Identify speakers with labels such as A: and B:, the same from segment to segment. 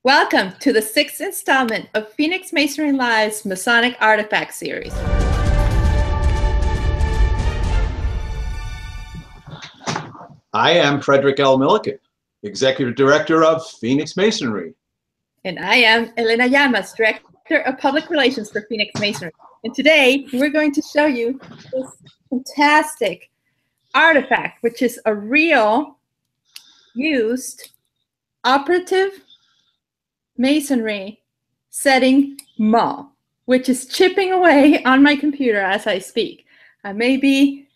A: Welcome to the 6th installment of Phoenix Masonry Live's Masonic Artifact Series.
B: I am Frederick L. Milliken, Executive Director of Phoenix Masonry.
A: And I am Elena Llamas, Director of Public Relations for Phoenix Masonry. And today we're going to show you this fantastic artifact, which is a real used operative masonry setting Maul, which is chipping away on my computer as I speak. I may be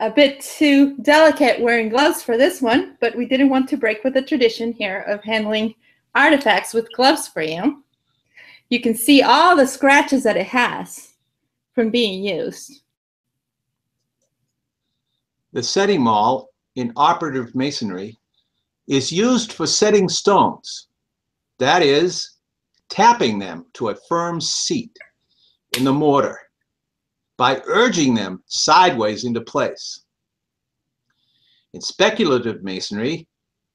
A: a bit too delicate wearing gloves for this one, but we didn't want to break with the tradition here of handling artifacts with gloves for you. You can see all the scratches that it has from being used.
B: The setting maul in operative masonry is used for setting stones. That is, tapping them to a firm seat in the mortar by urging them sideways into place. In speculative masonry,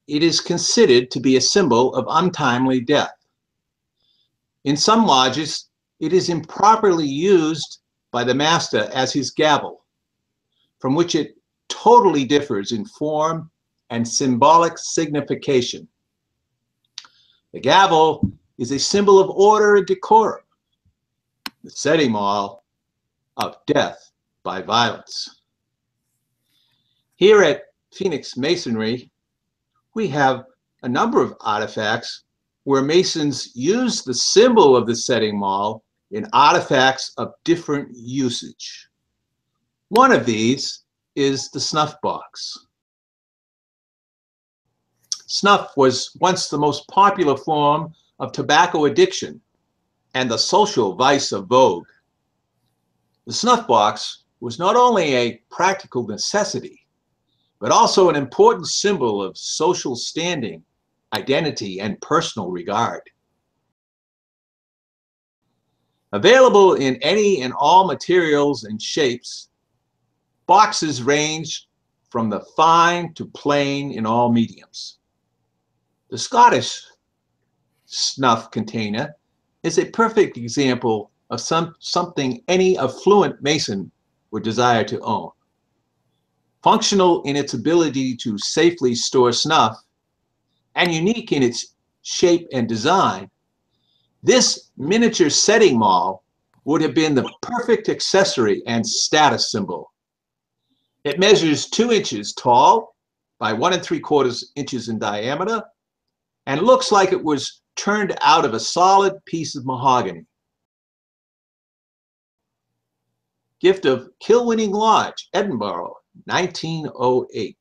B: it is considered to be a symbol of untimely death. In some lodges, it is improperly used by the master as his gavel, from which it totally differs in form and symbolic signification. The gavel is a symbol of order and decorum. The setting maul of death by violence. Here at Phoenix Masonry, we have a number of artifacts where Masons use the symbol of the setting maul in artifacts of different usage. One of these is the snuff box. Snuff was once the most popular form of tobacco addiction and the social vice of vogue. The snuff box was not only a practical necessity, but also an important symbol of social standing, identity, and personal regard. Available in any and all materials and shapes, boxes range from the fine to plain in all mediums. The Scottish snuff container is a perfect example of something any affluent Mason would desire to own. Functional in its ability to safely store snuff and unique in its shape and design, this miniature setting maul would have been the perfect accessory and status symbol. It measures 2 inches tall by 1 3/4 inches in diameter and looks like it was turned out of a solid piece of mahogany. Gift of Kilwinning Lodge, Edinburgh, 1908.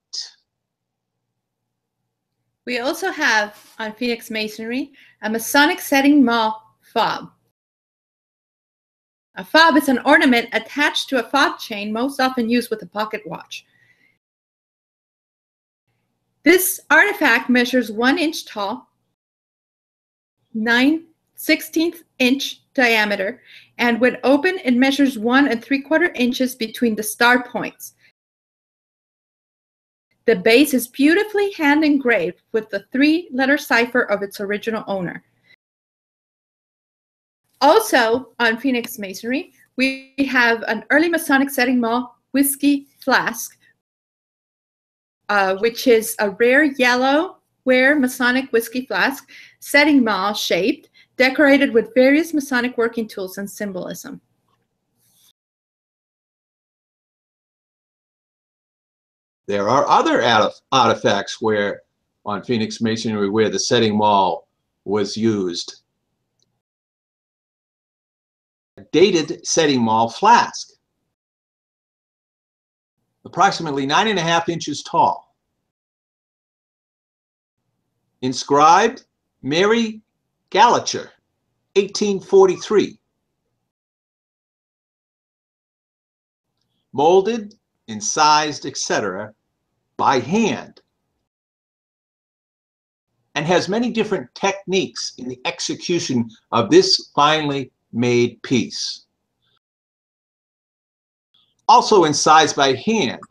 A: We also have on Phoenix Masonry a Masonic setting maul fob. A fob is an ornament attached to a fob chain, most often used with a pocket watch. This artifact measures 1 inch tall, 9/16 inch diameter, and when open, it measures 1 3/4 inches between the star points. The base is beautifully hand engraved with the 3-letter cipher of its original owner. Also on Phoenix Masonry, we have an early Masonic setting maul whiskey flask, which is a rare yellow-ware Masonic whiskey flask, setting maul shaped, decorated with various Masonic working tools and symbolism.
B: There are other artifacts on Phoenix Masonry where the setting maul was used. A dated setting maul flask, approximately 9.5 inches tall. Inscribed Mary Gallacher, 1843. Molded, incised, etc. by hand, and has many different techniques in the execution of this finely made piece. Also incised by hand,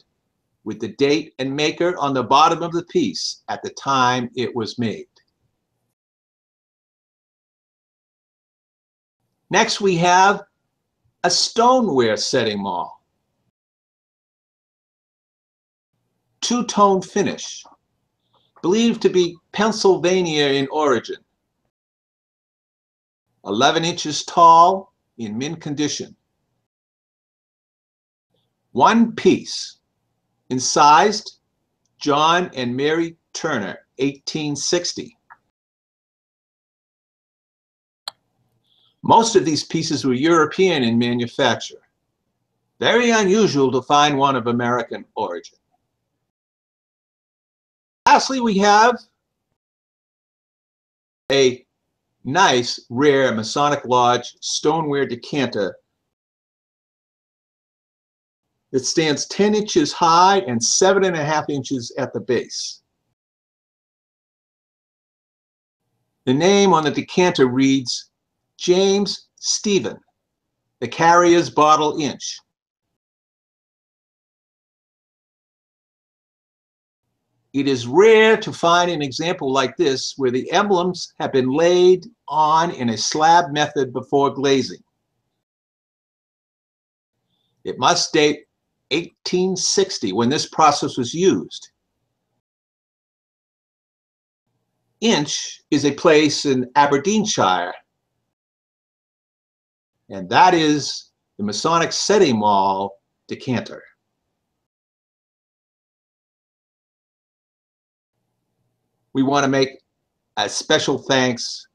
B: with the date and maker on the bottom of the piece at the time it was made. Next, we have a stoneware setting maul. Two-tone finish, believed to be Pennsylvania in origin. 11 inches tall, in mint condition. One piece, incised John and Mary Turner, 1860. Most of these pieces were European in manufacture. Very unusual to find one of American origin. Lastly, we have a nice, rare Masonic Lodge stoneware decanter that stands 10 inches high and 7.5 inches at the base. The name on the decanter reads James Stephen, the carrier's bottle inch. It is rare to find an example like this where the emblems have been laid on in a slab method before glazing. It must date 1860 when this process was used. Inch is a place in Aberdeenshire, and that is the Masonic setting maul decanter. We want to make a special thanks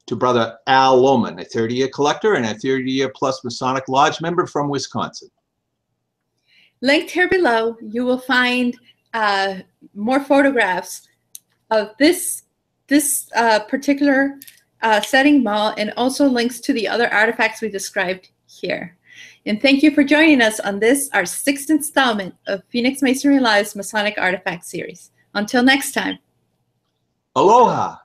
B: to Brother Al Lohman, a 30-year collector and a 30-year plus Masonic Lodge member from Wisconsin.
A: Linked here below, you will find more photographs of this particular setting maul, and also links to the other artifacts we described here. And thank you for joining us on this, our 6th installment of Phoenix Masonry Live's Masonic Artifact Series. Until next time.
B: Aloha.